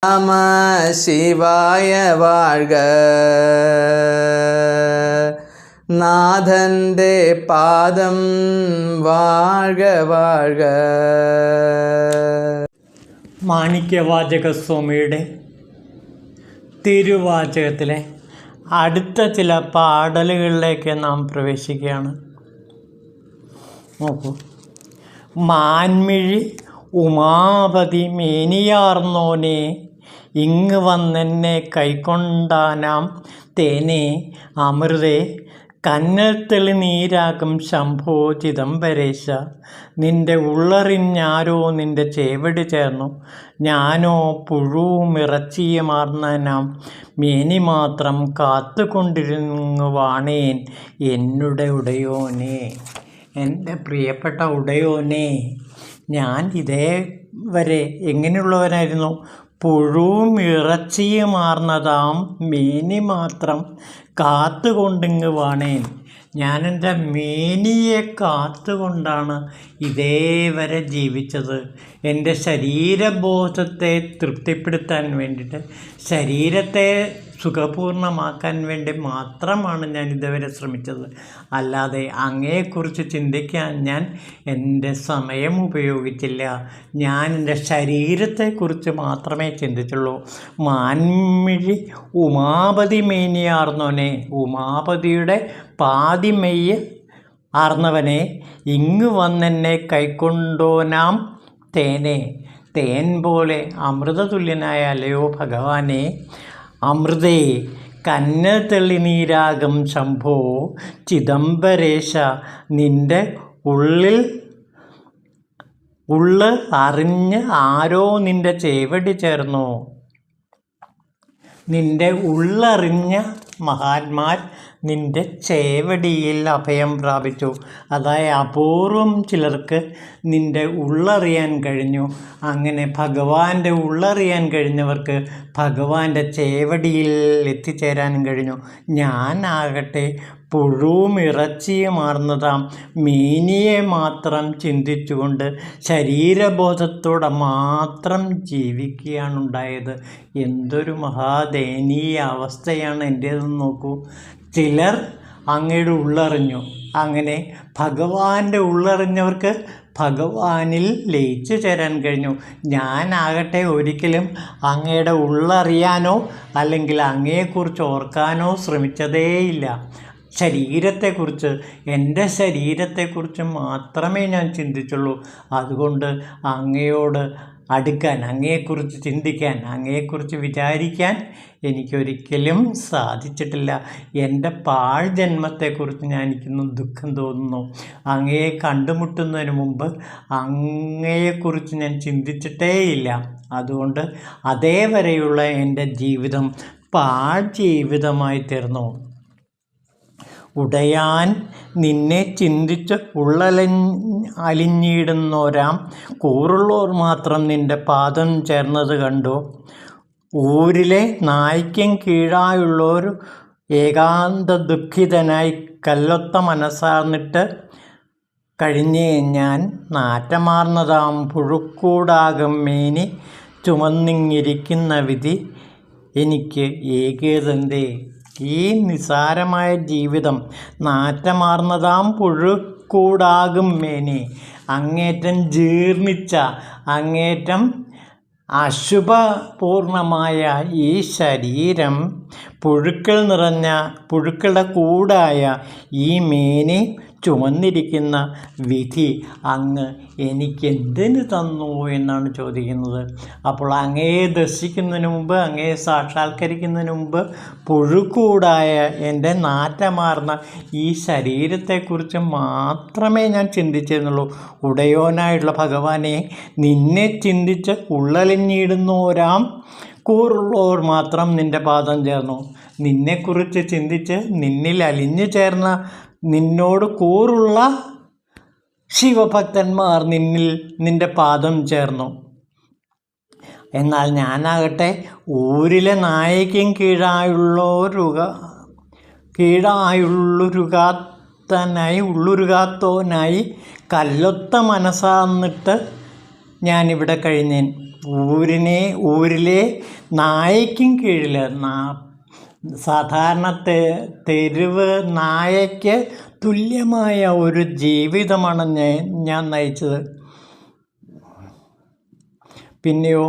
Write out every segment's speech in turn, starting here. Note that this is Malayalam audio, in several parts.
நம சிவாய வாழ்க. നാഥൻ്റെ പാദം വാഴ്ക വാഴ്ക. മാണിക്യവാചകസ്വാമിയുടെ തിരുവാചകത്തിലെ അടുത്ത ചില പാടലുകളിലേക്ക് നാം പ്രവേശിക്കുകയാണ്. നോക്കൂ. മാൻമിഴി ഉമാപതി മേനിയാർന്നോനെ, ഇങ്ങ് വന്നെന്നെ കൈക്കൊണ്ടാനാം തേനെ അമൃതേ, കന്നൽ തെളിനീരാകും ശംഭോ ചിദംബരേശ. നിന്റെ ഉള്ളറിഞ്ഞാരോ നിന്റെ ചേവടി ചേർന്നു, ഞാനോ പുഴുവും ഇറച്ചിയുമാർന്നാം മേനി മാത്രം കാത്തുകൊണ്ടിരുന്നു വാണേൻ എന്നുടെ ഉടയോനെ. എൻ്റെ പ്രിയപ്പെട്ട ഉടയോനെ, ഞാൻ ഇതേവരെ എങ്ങനെയുള്ളവനായിരുന്നു? പുഴുവും ഇറച്ചിയുമാർന്നതാം മേനി മാത്രം കാത്തുകൊണ്ടിങ്ങ് വാണേൻ. ഞാൻ എൻ്റെ മേനിയെ കാത്തുകൊണ്ടാണ് ഇതേവരെ ജീവിച്ചത്. എൻ്റെ ശരീരബോധത്തെ തൃപ്തിപ്പെടുത്താൻ വേണ്ടിയിട്ട്, ശരീരത്തെ സുഖപൂർണ്ണമാക്കാൻ വേണ്ടി മാത്രമാണ് ഞാൻ ഇതുവരെ ശ്രമിച്ചത്. അല്ലാതെ അങ്ങയെക്കുറിച്ച് ചിന്തിക്കാൻ ഞാൻ എൻ്റെ സമയം ഉപയോഗിച്ചില്ല. ഞാൻ എൻ്റെ ശരീരത്തെക്കുറിച്ച് മാത്രമേ ചിന്തിച്ചുള്ളൂ. മാൻമിഴി ഉമാപതി മേനിയാർന്നവനെ, ഉമാപതിയുടെ പാതിമെയ്യ് ആർന്നവനെ, ഇങ്ങ് വന്നെന്നെ കൈക്കൊണ്ടോനാം തേനെ. തേൻ പോലെ അമൃതതുല്യനായ അല്ലയോ ഭഗവാനെ, അമൃതേ കന്നൽ തെളിനീരാകും ശംഭോ ചിദംബരേശ. നിൻ്റെ ഉള്ള് അറിഞ്ഞ് ആരോ നിൻ്റെ ചേവടി ചേർന്നു. നിൻ്റെ ഉള്ളറിഞ്ഞ മഹാന്മാർ നിൻ്റെ ചേവടിയിൽ അഭയം പ്രാപിച്ചു. അതായത് അപൂർവം ചിലർക്ക് നിൻ്റെ ഉള്ളറിയാൻ കഴിഞ്ഞു. അങ്ങനെ ഭഗവാന്റെ ഉള്ളറിയാൻ കഴിഞ്ഞവർക്ക് ഭഗവാന്റെ ചേവടിയിൽ എത്തിച്ചേരാനും കഴിഞ്ഞു. ഞാനാകട്ടെ പുഴുവും ഇറച്ചിയുമാർന്നതാം മേനിയെ മാത്രം ചിന്തിച്ചുകൊണ്ട് ശരീരബോധത്തോടെ മാത്രം ജീവിക്കുകയാണുണ്ടായത്. എന്തൊരു മഹാദയനീയ അവസ്ഥയാണ് എൻ്റേതെന്ന് നോക്കൂ. ചിലർ അങ്ങയുടെ ഉള്ളറിഞ്ഞു. അങ്ങനെ ഭഗവാന്റെ ഉള്ളറിഞ്ഞവർക്ക് ഭഗവാനിൽ ലയിച്ചു ചേരാൻ കഴിഞ്ഞു. ഞാനാകട്ടെ ഒരിക്കലും അങ്ങയുടെ ഉള്ളറിയാനോ അല്ലെങ്കിൽ അങ്ങയെക്കുറിച്ച് ഓർക്കാനോ ശ്രമിച്ചതേയില്ല. ശരീരത്തെക്കുറിച്ച്, എൻ്റെ ശരീരത്തെക്കുറിച്ച് മാത്രമേ ഞാൻ ചിന്തിച്ചുള്ളൂ. അതുകൊണ്ട് അങ്ങയോട് അടുക്കാൻ, അങ്ങയെക്കുറിച്ച് ചിന്തിക്കാൻ, അങ്ങയെക്കുറിച്ച് വിചാരിക്കാൻ എനിക്കൊരിക്കലും സാധിച്ചിട്ടില്ല. എൻ്റെ പാഴ് ജന്മത്തെക്കുറിച്ച് എനിക്കിന്നും ദുഃഖം തോന്നുന്നു. അങ്ങയെ കണ്ടുമുട്ടുന്നതിന് മുമ്പ് അങ്ങയെക്കുറിച്ച് ഞാൻ ചിന്തിച്ചിട്ടേയില്ല. അതുകൊണ്ട് അതേവരെയുള്ള എൻ്റെ ജീവിതം പാഴ് ജീവിതമായി തീർന്നു. ഉടയാൻ നിന്നെ ചിന്തിച്ച് അലിഞ്ഞിടുന്നോരാം കൂറുള്ളോർ മാത്രം നിൻ്റെ പാദം ചേർന്നത് കണ്ടു. ഊരിലെ നായ്ക്കും കീഴായുള്ളോർ ഏകാന്ത ദുഃഖിതനായി കല്ലൊത്ത മനസ്സാർന്നിട്ട് കഴിഞ്ഞേ ഞാൻ നാറ്റമാർന്നതാം പുഴുക്കൂടാകും മേനി ചുമന്നിങ്ങിരിക്കുന്ന വിധി എനിക്ക് ഏകേതന്തേ. ഈ നിസാരമായ ജീവിതം, നാറ്റമാർന്നതാം പുഴുക്കൂടാകും മേനി, അങ്ങേറ്റം ജീർണിച്ച, അങ്ങേറ്റം അശുഭപൂർണമായ ഈ ശരീരം, പുഴുക്കൾ നിറഞ്ഞ, പുഴുക്കളുടെ കൂടായ ഈ മേനി ചുമന്നിരിക്കുന്ന വിധി അങ്ങ് എനിക്കെന്തിന് തന്നു എന്നാണ് ചോദിക്കുന്നത്. അപ്പോൾ അങ്ങയെ ദർശിക്കുന്നതിന് മുമ്പ്, അങ്ങയെ സാക്ഷാത്കരിക്കുന്നതിന് മുമ്പ് പുഴുക്കൂടായ എൻ്റെ നാറ്റമാർന്ന ഈ ശരീരത്തെക്കുറിച്ച് മാത്രമേ ഞാൻ ചിന്തിച്ചിരുന്നുള്ളൂ. ഉടയോനായുള്ള ഭഗവാനെ, നിന്നെ ചിന്തിച്ച് ഉള്ളലിഞ്ഞിടുന്നോരാം കൂറുള്ളോർ മാത്രം നിൻ്റെ പാദം ചേർന്നു. നിന്നെക്കുറിച്ച് ചിന്തിച്ച് നിന്നിൽ അലിഞ്ഞു ചേർന്ന, നിന്നോട് കൂറുള്ള ശിവഭക്തന്മാർ നിൻ്റെ പാദം ചേർന്നു. എന്നാൽ ഞാനാകട്ടെ ഊരിലെ നായയ്ക്കും ഉള്ളുരുകാത്തോനായി കല്ലൊത്ത മനസ്സാന്നിട്ട് ഞാനിവിടെ കഴിഞ്ഞേൻ. ഊരിലെ നായയ്ക്കും കീഴിൽ സാധാരണ തെരുവ് നായയ്ക്ക് തുല്യമായ ഒരു ജീവിതമാണ് ഞാൻ നയിച്ചത്. പിന്നെയോ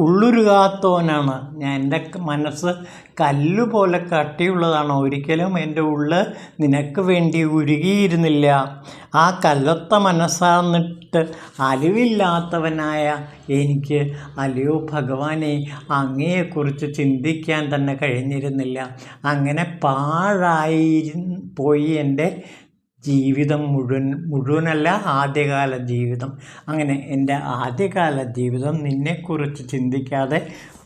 ഉള്ളുരുകാത്തവനാണ് ഞാൻ. എൻ്റെ മനസ്സ് കല്ലുപോലെ കട്ടിയുള്ളതാണ്. ഒരിക്കലും എൻ്റെ ഉള്ള് നിനക്ക് വേണ്ടി ഉരുകിയിരുന്നില്ല. ആ കല്ലൊത്ത മനസ്സാന്നിട്ട് അലിവില്ലാത്തവനായ എനിക്ക്, അല്ലയോ ഭഗവാനെ, അങ്ങയെക്കുറിച്ച് ചിന്തിക്കാൻ തന്നെ കഴിഞ്ഞിരുന്നില്ല. അങ്ങനെ പോയി എൻ്റെ ജീവിതം മുഴുവനല്ല, ആദ്യകാല ജീവിതം. അങ്ങനെ എൻ്റെ ആദ്യകാല ജീവിതം നിന്നെക്കുറിച്ച് ചിന്തിക്കാതെ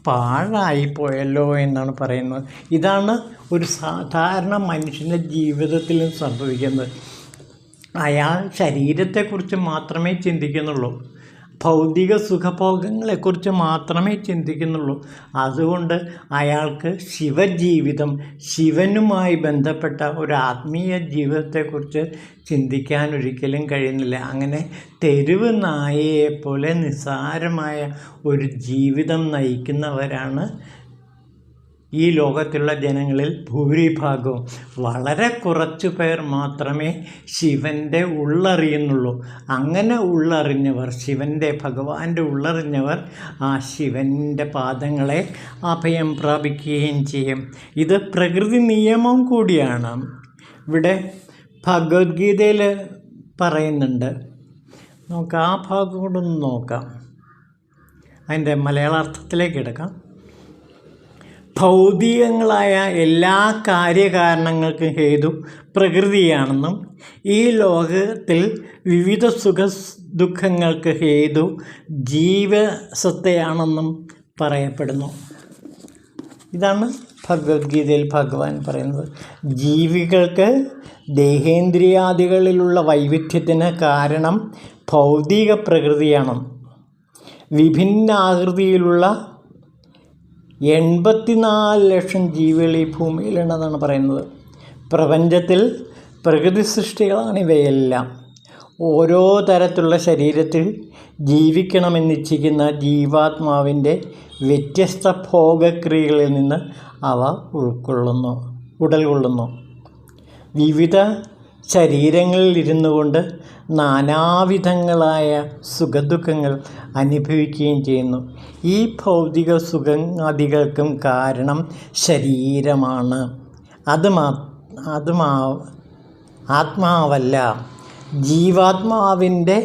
പാഴായിപ്പോയല്ലോ എന്നാണ് പറയുന്നത്. ഇതാണ് ഒരു സാധാരണ മനുഷ്യൻ്റെ ജീവിതത്തിലും സംഭവിക്കുന്നത്. അയാൾ ശരീരത്തെക്കുറിച്ച് മാത്രമേ ചിന്തിക്കുന്നുള്ളൂ, ഭൗതിക സുഖഭോഗങ്ങളെക്കുറിച്ച് മാത്രമേ ചിന്തിക്കുന്നുള്ളൂ. അതുകൊണ്ട് അയാൾക്ക് ശിവജീവിതം, ശിവനുമായി ബന്ധപ്പെട്ട ഒരു ആത്മീയ ജീവിതത്തെക്കുറിച്ച് ചിന്തിക്കാൻ ഒരിക്കലും കഴിയുന്നില്ല. അങ്ങനെ തെരുവ് നായയെപ്പോലെ നിസ്സാരമായ ഒരു ജീവിതം നയിക്കുന്നവരാണ് ഈ ലോകത്തുള്ള ജനങ്ങളിൽ ഭൂരിഭാഗവും. വളരെ കുറച്ചു പേർ മാത്രമേ ശിവൻ്റെ ഉള്ളറിയുന്നുള്ളൂ. അങ്ങനെ ഉള്ളറിഞ്ഞവർ, ഭഗവാന്റെ ഉള്ളറിഞ്ഞവർ ആ ശിവൻ്റെ പാദങ്ങളെ അഭയം പ്രാപിക്കുകയും ചെയ്യും. ഇത് പ്രകൃതി നിയമം കൂടിയാണ്. ഇവിടെ ഭഗവത്ഗീതയിൽ പറയുന്നുണ്ട്. നമുക്ക് ആ ഭാഗം കൊണ്ടൊന്ന് നോക്കാം. അതിൻ്റെ മലയാളാർത്ഥത്തിലേക്ക് എടുക്കാം. ഭൗതികങ്ങളായ എല്ലാ കാര്യകാരണങ്ങൾക്കും ഹേതു പ്രകൃതിയാണെന്നും ഈ ലോകത്തിൽ വിവിധ ദുഃഖങ്ങൾക്ക് ഹേതു ജീവസത്തയാണെന്നും പറയപ്പെടുന്നു. ഇതാണ് ഭഗവത്ഗീതയിൽ ഭഗവാൻ പറയുന്നത്. ജീവികൾക്ക് ദേഹേന്ദ്രിയാദികളിലുള്ള വൈവിധ്യത്തിന് കാരണം ഭൗതിക പ്രകൃതിയാണ്. വിഭിന്നാകൃതിയിലുള്ള 84 ലക്ഷം ജീവികൾ ഈ ഭൂമിയിലുണ്ടെന്നാണ് പറയുന്നത്. പ്രപഞ്ചത്തിൽ പ്രകൃതി സൃഷ്ടികളാണ് ഇവയെല്ലാം. ഓരോ തരത്തിലുള്ള ശരീരത്തിൽ ജീവിക്കണമെന്നിച്ഛിക്കുന്ന ജീവാത്മാവിൻ്റെ വ്യത്യസ്ത ഭോഗക്രിയകളിൽ നിന്ന് അവ ഉടൽകൊള്ളുന്നു. വിവിധ ശരീരങ്ങളിൽ ഇരുന്നു കൊണ്ട് നാനാവിധങ്ങളായ സുഖദുഃഖങ്ങൾ അനുഭവിക്കുകയും ചെയ്യുന്നു. ഈ ഭൗതിക സുഖാദികൾക്കും കാരണം ശരീരമാണ്. ആത്മാവല്ല. ജീവാത്മാവിൻ്റെ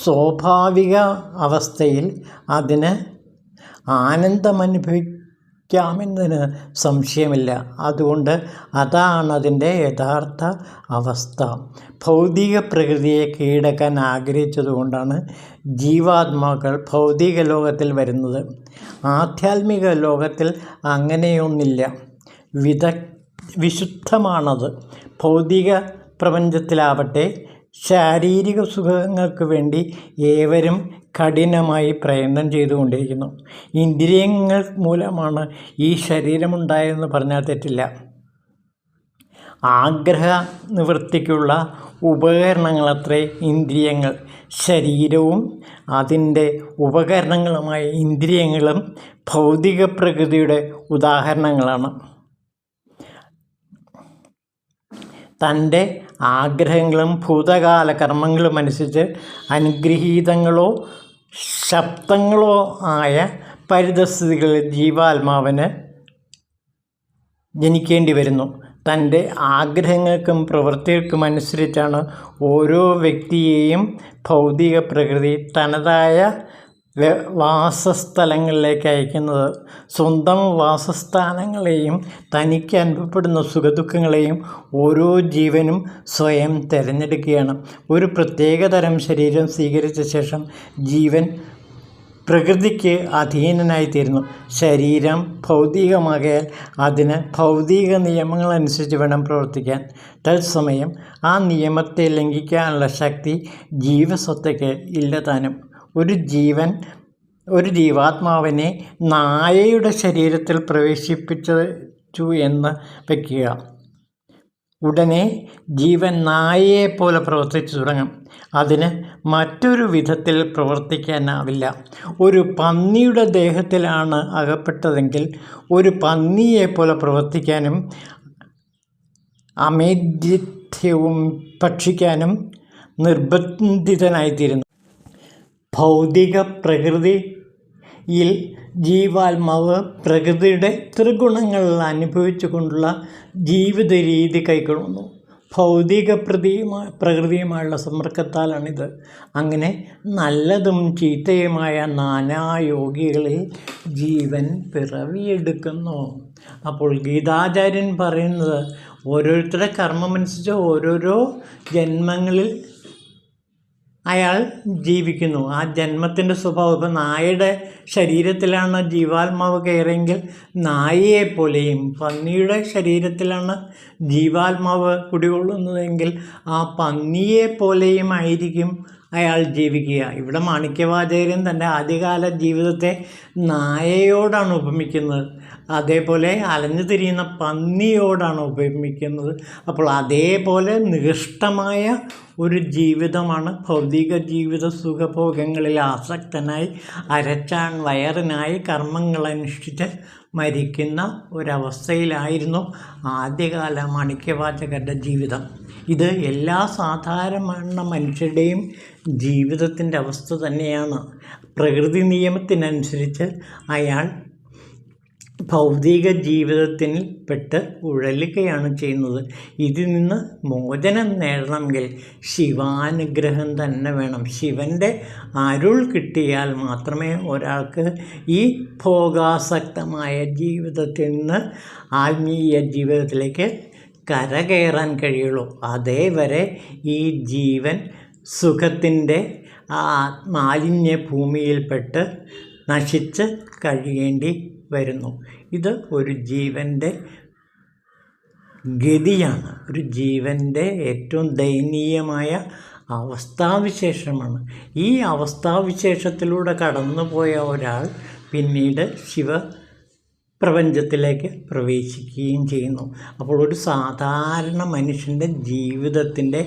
സ്വാഭാവിക അവസ്ഥയിൽ അതിന് ആനന്ദമനുഭവിക്കാമെന്നതിന് സംശയമില്ല. അതുകൊണ്ട് അതാണ് അതിൻ്റെ യഥാർത്ഥ അവസ്ഥ. ഭൗതിക പ്രകൃതിയെ കീഴടക്കാൻ ആഗ്രഹിച്ചതുകൊണ്ടാണ് ജീവാത്മാക്കൾ ഭൗതിക ലോകത്തിൽ വരുന്നത്. ആധ്യാത്മിക ലോകത്തിൽ അങ്ങനെയൊന്നില്ല. വിശുദ്ധമാണത്. ഭൗതിക പ്രപഞ്ചത്തിലാവട്ടെ ശാരീരിക സുഖങ്ങൾക്ക് വേണ്ടി ഏവരും കഠിനമായി പ്രയത്നം ചെയ്തുകൊണ്ടിരിക്കുന്നു. ഇന്ദ്രിയങ്ങൾ മൂലമാണ് ഈ ശരീരമുണ്ടായതെന്ന് പറഞ്ഞാൽ തെറ്റില്ല. ആഗ്രഹ നിവൃത്തിക്കുള്ള ഉപകരണങ്ങളത്രേ ഇന്ദ്രിയങ്ങൾ. ശരീരവും അതിൻ്റെ ഉപകരണങ്ങളുമായ ഇന്ദ്രിയങ്ങളും ഭൗതിക പ്രകൃതിയുടെ ഉദാഹരണങ്ങളാണ്. തൻ്റെ ആഗ്രഹങ്ങളും ഭൂതകാല കർമ്മങ്ങളും അനുസരിച്ച് അനുഗ്രഹീതങ്ങളോ ശബ്ദങ്ങളോ ആയ പരിതസ്ഥിതികളിൽ ജീവാത്മാവിന് ജനിക്കേണ്ടി വരുന്നു. തൻ്റെ ആഗ്രഹങ്ങൾക്കും പ്രവൃത്തികൾക്കും അനുസരിച്ചാണ് ഓരോ വ്യക്തിയെയും ഭൗതിക പ്രകൃതി തനതായ വാസസ്ഥലങ്ങളിലേക്ക് അയക്കുന്നത്. സ്വന്തം വാസസ്ഥാനങ്ങളെയും തനിക്ക് അനുഭവപ്പെടുന്ന സുഖദുഃഖങ്ങളെയും ഓരോ ജീവനും സ്വയം തിരഞ്ഞെടുക്കുകയാണ്. ഒരു പ്രത്യേകതരം ശരീരം സ്വീകരിച്ച ശേഷം ജീവൻ പ്രകൃതിക്ക് അധീനനായിത്തീരുന്നു. ശരീരം ഭൗതികമാകയാൽ അതിന് ഭൗതിക നിയമങ്ങളനുസരിച്ച് വേണം പ്രവർത്തിക്കാൻ. തത്സമയം ആ നിയമത്തെ ലംഘിക്കാനുള്ള ശക്തി ജീവസത്തയ്ക്ക് ഇല്ലതാനും. ഒരു ജീവാത്മാവിനെ നായയുടെ ശരീരത്തിൽ പ്രവേശിപ്പിച്ചു എന്ന് വയ്ക്കുക. ഉടനെ ജീവൻ നായയെപ്പോലെ പ്രവർത്തിച്ചു തുടങ്ങും. അതിന് മറ്റൊരു വിധത്തിൽ പ്രവർത്തിക്കാനാവില്ല. ഒരു പന്നിയുടെ ദേഹത്തിലാണ് അകപ്പെട്ടതെങ്കിൽ ഒരു പന്നിയെപ്പോലെ പ്രവർത്തിക്കാനും അമേദ്യവും ഭക്ഷിക്കാനും നിർബന്ധിതനായിത്തീരുന്നു. ഭൗതിക പ്രകൃതിയിൽ ജീവാത്മാവ് പ്രകൃതിയുടെ ത്രിഗുണങ്ങൾ അനുഭവിച്ചു കൊണ്ടുള്ള ജീവിത രീതി കൈക്കൊള്ളുന്നു. ഭൗതിക പ്രകൃതിയുമായുള്ള സമ്പർക്കത്താലാണിത്. അങ്ങനെ നല്ലതും ചീത്തയുമായ നാനായോഗികളിൽ ജീവൻ പിറവിയെടുക്കുന്നു. അപ്പോൾ ഗീതാചാര്യൻ പറയുന്നത് ഓരോരുത്തരുടെ കർമ്മമനുസരിച്ച് ഓരോരോ ജന്മങ്ങളിൽ അയാൾ ജീവിക്കുന്നു. ആ ജന്മത്തിൻ്റെ സ്വഭാവം, ഇപ്പോൾ നായയുടെ ശരീരത്തിലാണ് ജീവാത്മാവ് കയറിയെങ്കിൽ നായയെപ്പോലെയും, പന്നിയുടെ ശരീരത്തിലാണ് ജീവാത്മാവ് കുടികൊള്ളുന്നതെങ്കിൽ ആ പന്നിയെപ്പോലെയും ആയിരിക്കും അയാൾ ജീവിക്കുക. ഇവിടെ മാണിക്യവാചകൻ തൻ്റെ ആദ്യകാല ജീവിതത്തെ നായയോടാണ് ഉപമിക്കുന്നത്. അതേപോലെ അലഞ്ഞു തിരിയുന്ന പന്നിയോടാണ് ഉപമിക്കുന്നത്. അപ്പോൾ അതേപോലെ നികൃഷ്ടമായ ഒരു ജീവിതമാണ് ഭൗതിക ജീവിത. സുഖഭോഗങ്ങളിൽ ആസക്തനായി അരച്ചാൻ വയറിനായി കർമ്മങ്ങളനുഷ്ഠിച്ച് മരിക്കുന്ന ഒരവസ്ഥയിലായിരുന്നു ആദ്യകാല മാണിക്യവാചകരുടെ ജീവിതം. ഇത് എല്ലാ സാധാരണ മനുഷ്യരുടെയും ജീവിതത്തിൻ്റെ അവസ്ഥ തന്നെയാണ്. പ്രകൃതി നിയമത്തിനനുസരിച്ച് അയാൾ ഭൗതിക ജീവിതത്തിൽ പെട്ട് ഉഴലുകയാണ് ചെയ്യുന്നത്. ഇതിൽ നിന്ന് മോചനം നേടണമെങ്കിൽ ശിവാനുഗ്രഹം തന്നെ വേണം. ശിവൻ്റെ അരുൾ കിട്ടിയാൽ മാത്രമേ ഒരാൾക്ക് ഈ ഭോഗാസക്തമായ ജീവിതത്തിൽ നിന്ന് ആത്മീയ ജീവിതത്തിലേക്ക് കരകയറാൻ കഴിയുള്ളൂ. അതേവരെ ഈ ജീവൻ സുഖത്തിൻ്റെ ആ മാലിന്യ ഭൂമിയിൽപ്പെട്ട് നശിച്ച് കഴിയേണ്ടി വരുന്നു. ഇത് ഒരു ജീവൻ്റെ ഗതിയാണ്, ഒരു ജീവൻ്റെ ഏറ്റവും ദയനീയമായ അവസ്ഥാവിശേഷമാണ്. ഈ അവസ്ഥാവിശേഷത്തിലൂടെ കടന്നുപോയ ഒരാൾ പിന്നീട് പ്രപഞ്ചത്തിലേക്ക് പ്രവേശിക്കുകയും ചെയ്യുന്നു. അപ്പോൾ ഒരു സാധാരണ മനുഷ്യൻ്റെ ജീവിതത്തിൻ്റെ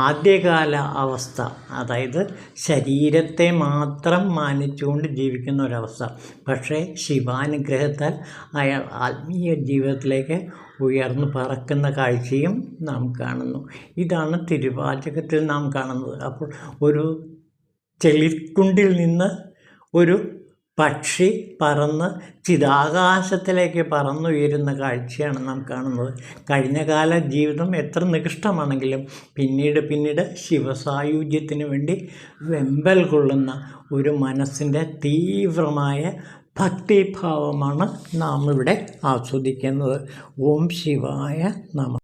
ആദ്യകാല അവസ്ഥ, അതായത് ശരീരത്തെ മാത്രം മാനിച്ചുകൊണ്ട് ജീവിക്കുന്ന ഒരവസ്ഥ, പക്ഷേ ശിവാനുഗ്രഹത്താൽ അയാൾ ആത്മീയ ജീവിതത്തിലേക്ക് ഉയർന്നു പറക്കുന്ന കാഴ്ചയും നാം കാണുന്നു. ഇതാണ് തിരുവാചകത്തിൽ നാം കാണുന്നത്. അപ്പോൾ ഒരു ചെളിക്കുണ്ടിൽ നിന്ന് ഒരു പക്ഷി പറന്ന് ചിതാകാശത്തിലേക്ക് പറന്നുയരുന്ന കാഴ്ചയാണ് നാം കാണുന്നത്. കഴിഞ്ഞകാല ജീവിതം എത്ര നികൃഷ്ടമാണെങ്കിലും പിന്നീട് ശിവസായുജ്യത്തിന് വേണ്ടി വെമ്പൽ കൊള്ളുന്ന ഒരു മനസ്സിൻ്റെ തീവ്രമായ ഭക്തിഭാവമാണ് നാം ഇവിടെ ആസ്വദിക്കുന്നത്. ഓം ശിവായ നമഃ.